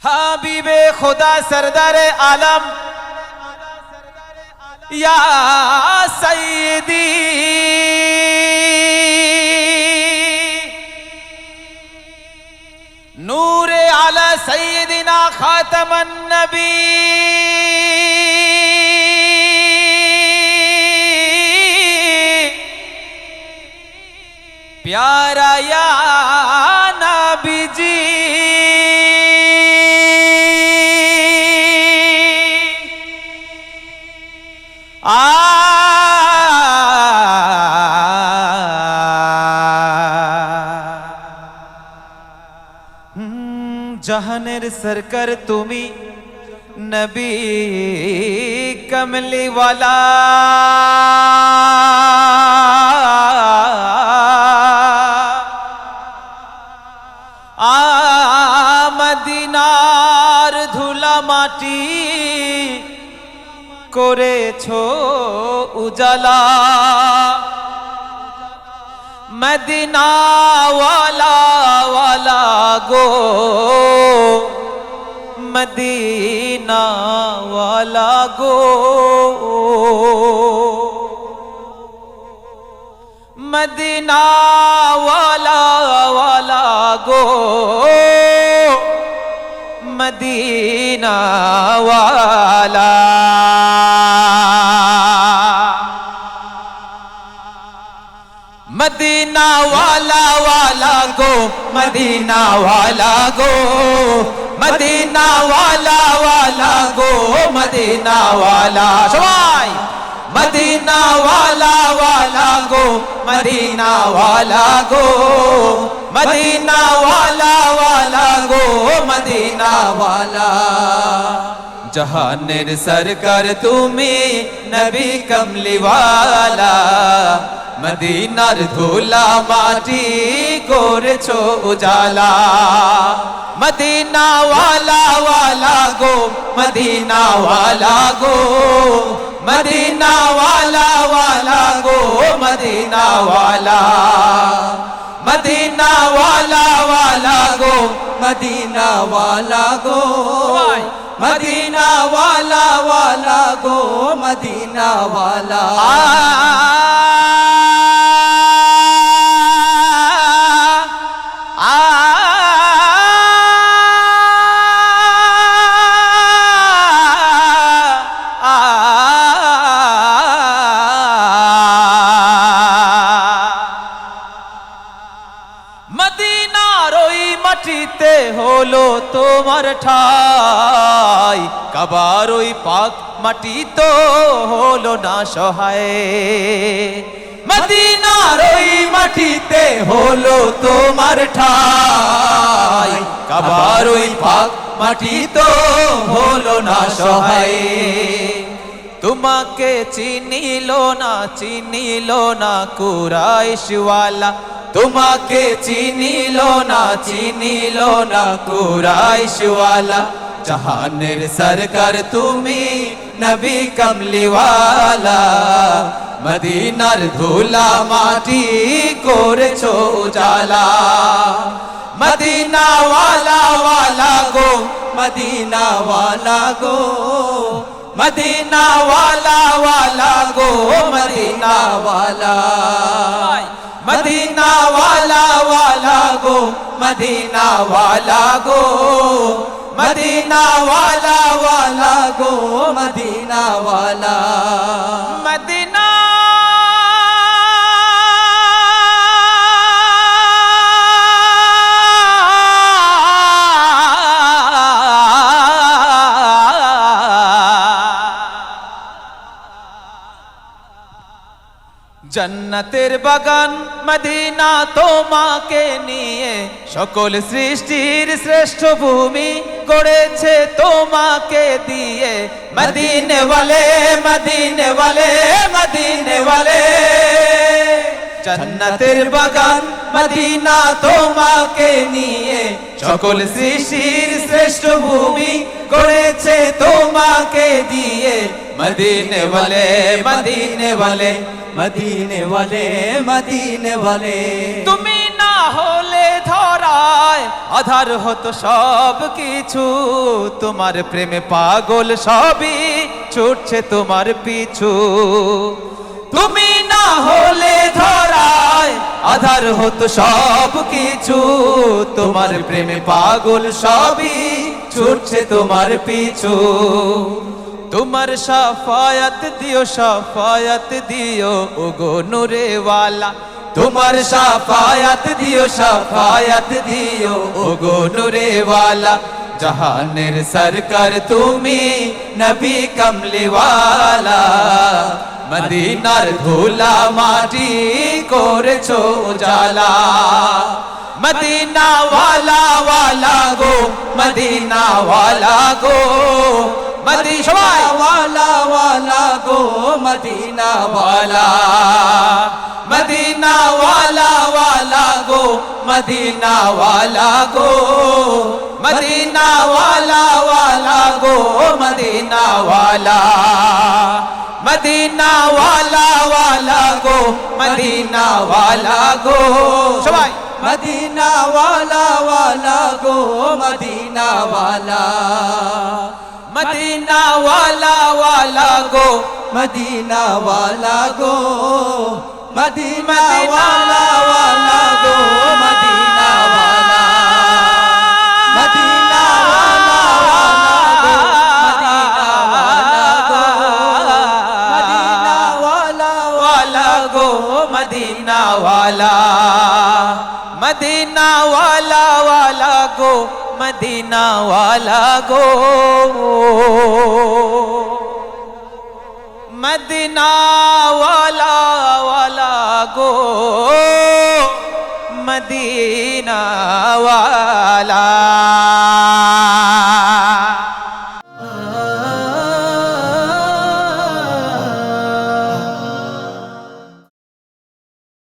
হাবিবে খোদা সরদারে আলম ইয়া সাইয়্যিদি নূরে আলা সাইয়্যিদিনা খাতামান নবী प्यारा या नबी जी जहानेर सरकार तुमी नबी कमली वाला মদিনার ধুলা মাটি করেছো উজালা মদিনা ওয়ালা ওয়ালা গো মদিনা ওয়ালা গো মদিনা ওয়ালা ওয়ালা গো মদিনা ওয়ালা মদিনা ওয়ালা ওয়ালা গো মদিনা ওয়ালা গো মদিনা ওয়ালা ওয়ালা গো মদিনা ওয়ালা সবাই মদিনা ওয়ালা ওয়ালা গো মদিনা ওয়ালা গো মদিনা ওয়ালা ওয়ালা গো মদিনা ওয়ালা জাহানের সরকার তুমি নবী কমলি ওয়ালা মদিনার ধুলা মাটি করেছো উজালা মদিনা ওয়ালা ওয়ালা গো মদিনা ওয়ালা গো মদিনা ওয়ালা ওয়ালা গো মদিনা ওয়ালা মদিনা ওয়ালা ওয়ালা গো মদিনা ওয়ালা গো মদিনা ওয়ালা ওয়ালা গো মদিনা ওয়ালা মদিনার ওই মাটিতে হলো তোমার ঠাই কাবার ওই পাক মাটি তো হলো না সহায় মদিনার ওই মাটিতে হলো তোমার ঠাই কাবার ওই পাক মাটি তো হলো না সহায় তোমাকে চিনিল না কুরাইশ ওয়ালা তোমাকে চিনিল না কুরাইশ ওয়ালা জাহানের সরকার তুমি নবী কমলি ওয়ালা মদিনার ধুলা মাটি করেছো উজালা মদিনা ওয়ালা ওয়ালা গো মদিনা ওয়ালা গো মদিনা ওয়ালা ওয়ালা গো মদিনা ওয়ালা মদিনা ওয়ালা ওয়ালা গো মদিনা ওয়ালা গো মদিনা ওয়ালা ওয়ালা গো মদিনা ওয়ালা মদিনা জন্নতের বাগান মদিনা তোমাকে নিয়ে সকল সৃষ্টির শ্রেষ্ঠ ভূমি গড়েছে তোমাকে দিয়ে মদিনে ওয়ালে মদিনে ওয়ালে মদিনে ওয়ালে জন্নতের বাগান মদিনা তোমাকে নিয়ে সকল সৃষ্টির শ্রেষ্ঠ ভূমি গড়েছে তোমাকে দিয়ে মদিনে ওয়ালে মদিনে ওয়ালে মদিনে ওয়ালে মদিনে ওয়ালে তুমি না হলে ধর ধরায় আধার হতো সব কিছু, তোমার প্রেমে পাগল সবই ছুটছে তোমার পিছু। তুমি না হলে ধরায় আধার হতো সব কিছু, তোমার প্রেমে পাগল সবই ছুটছে তোমার পিছু। তোমার শাফায়াত দিও, শাফায়াত দিও ওগো নূরে ওয়ালা, তোমার শাফায়াত দিও, শাফায়াত দিও ওগো নূরে ওয়ালা। জাহানের সরকার তুমি নবী কমলি ওয়ালা, মদিনার ধুলা মাটি করেছো উজালা। মদিনা ওয়ালা ওয়ালা গো, মদিনা ওয়ালা গো, মদিনা ওয়ালা ওয়ালা গো, মদিনা ওয়ালা। মদিনা ওয়ালা ওয়ালা গো, মদিনা ওয়ালা গো, মদিনা ওয়ালা ওয়ালা গো, মদিনা ওয়ালা। মদিনা ওয়ালা ওয়ালা গো, মদিনা ওয়ালা গো, সবাই মদিনা ওয়ালা ওয়ালা গো, মদিনা ওয়ালা। মদিনা ওয়ালা ওয়ালা গো, মদিনা ওয়ালা গো, মদিনা ওয়ালা ওয়ালা গো, মদিনা ওয়ালা। মদিনা ওয়ালা ওয়ালা গো, মদিনা ওয়ালা। মদিনা ওয়ালা ওয়ালা গো, মদিনা ওয়ালা গো, মদিনা ওয়ালা ওয়ালা গো, মদিনা ওয়ালা।